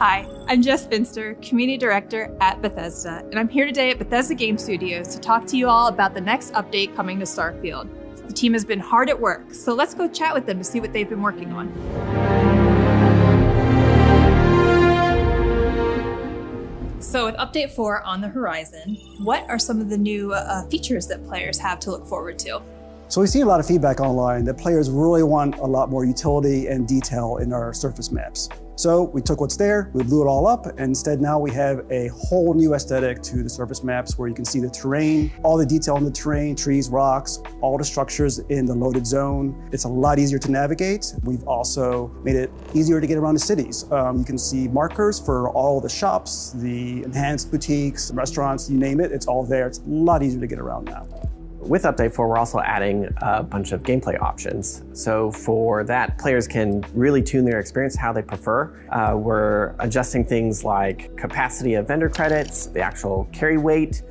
Hi, I'm Jess Finster, Community Director at Bethesda, and I'm here today at Bethesda Game Studios to talk to you all about the next update coming to Starfield. The team has been hard at work, so let's go chat with them to see what they've been working on. So with Update 4 on the horizon, what are some of the new features that players have to look forward to? So we see a lot of feedback online that players really want a lot more utility and detail in our surface maps. So we took what's there, we blew it all up, and instead now we have a whole new aesthetic to the surface maps where you can see the terrain, all the detail in the terrain, trees, rocks, all the structures in the loaded zone. It's a lot easier to navigate. We've also made it easier to get around the cities. You can see markers for all the shops, the enhanced boutiques, restaurants, you name it, it's all there. It's a lot easier to get around now. With Update 4, we're also adding a bunch of gameplay options. So for that, players can really tune their experience how they prefer. We're adjusting things like capacity of vendor credits, the actual carry weight.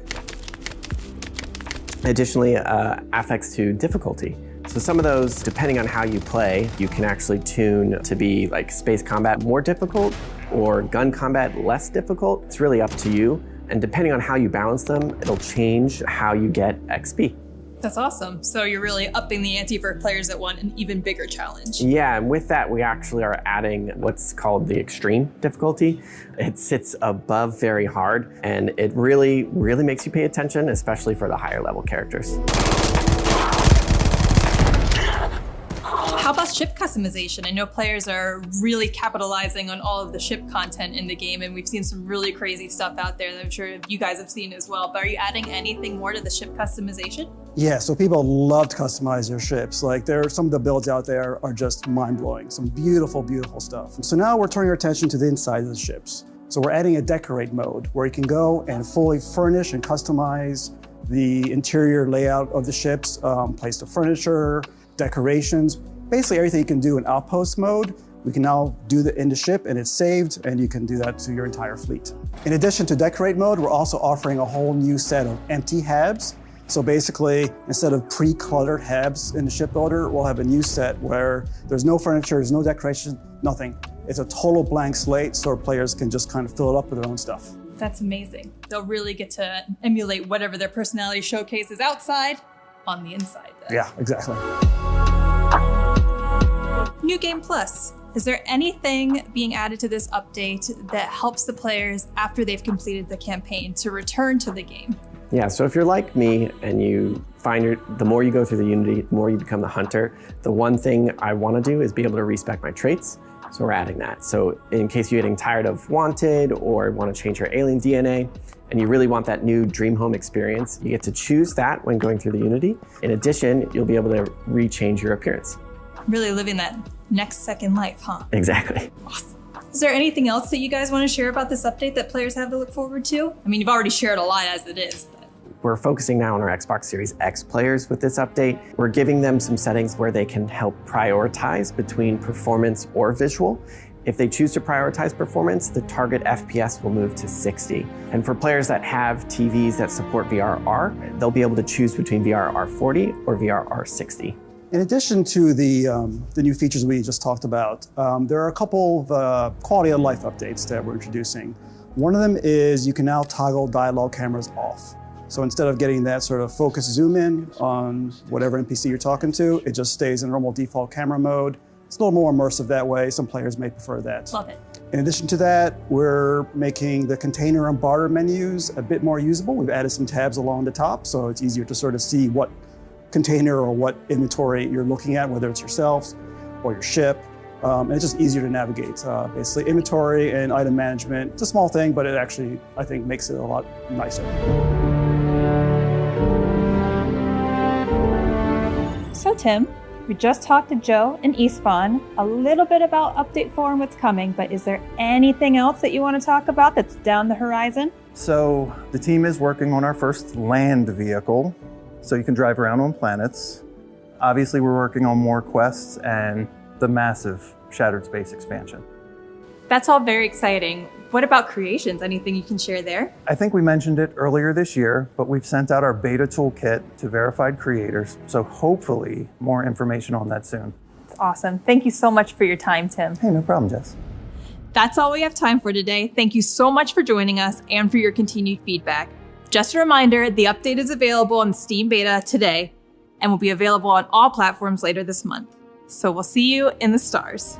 Additionally, affects to difficulty. So some of those, depending on how you play, you can actually tune to be like space combat more difficult or gun combat less difficult. It's really up to you. And depending on how you balance them, it'll change how you get XP. That's awesome. So you're really upping the ante for players that want an even bigger challenge. Yeah, and with that, we actually are adding what's called the extreme difficulty. It sits above very hard, and it really makes you pay attention, especially for the higher level characters. How about ship customization? I know players are really capitalizing on all of the ship content in the game, and we've seen some really crazy stuff out there that I'm sure you guys have seen as well. But are you adding anything more to the ship customization? Yeah, so people love to customize their ships. Like some of the builds out there are just mind-blowing. Some beautiful, beautiful stuff. So now we're turning our attention to the inside of the ships. So we're adding a decorate mode where you can go and fully furnish and customize the interior layout of the ships, place the furniture, decorations. Basically everything you can do in outpost mode, we can now do in the ship and it's saved, and you can do that to your entire fleet. In addition to decorate mode, we're also offering a whole new set of empty habs. So basically, instead of pre-cluttered habs in the ship builder, we'll have a new set where there's no furniture, there's no decoration, nothing. It's a total blank slate, so players can just kind of fill it up with their own stuff. That's amazing. They'll really get to emulate whatever their personality showcase is outside on the inside then. Yeah, exactly. New Game Plus. Is there anything being added to this update that helps the players after they've completed the campaign to return to the game? Yeah, so if you're like me and you find the more you go through the Unity, the more you become the hunter, the one thing I want to do is be able to respec my traits. So we're adding that. So in case you're getting tired of Wanted or want to change your alien DNA, and you really want that new dream home experience, you get to choose that when going through the Unity. In addition, you'll be able to rechange your appearance. Really living that next second life, huh? Exactly. Awesome. Is there anything else that you guys want to share about this update that players have to look forward to? I mean, you've already shared a lot as it is, but... We're focusing now on our Xbox Series X players with this update. We're giving them some settings where they can help prioritize between performance or visual. If they choose to prioritize performance, the target FPS will move to 60. And for players that have TVs that support VRR, they'll be able to choose between VRR 40 or VRR 60. In addition to the new features we just talked about, there are a couple of quality of life updates that we're introducing. One of them is you can now toggle dialogue cameras off. So instead of getting that sort of focus zoom in on whatever NPC you're talking to, it just stays in normal default camera mode. It's a little more immersive that way. Some players may prefer that. Love it. In addition to that, we're making the container and barter menus a bit more usable. We've added some tabs along the top, so it's easier to sort of see what container or what inventory you're looking at, whether it's yourselves or your ship. And it's just easier to navigate. Basically, inventory and item management, it's a small thing, but it actually, I think, makes it a lot nicer. So Tim, we just talked to Joe and Istvan a little bit about Update 4 and what's coming, but is there anything else that you want to talk about that's down the horizon? So the team is working on our first land vehicle, so you can drive around on planets. Obviously, we're working on more quests and the massive Shattered Space expansion. That's all very exciting. What about creations? Anything you can share there? I think we mentioned it earlier this year, but we've sent out our beta toolkit to verified creators, so hopefully more information on that soon. That's awesome. Thank you so much for your time, Tim. Hey, no problem, Jess. That's all we have time for today. Thank you so much for joining us and for your continued feedback. Just a reminder, the update is available on Steam Beta today and will be available on all platforms later this month. So we'll see you in the stars.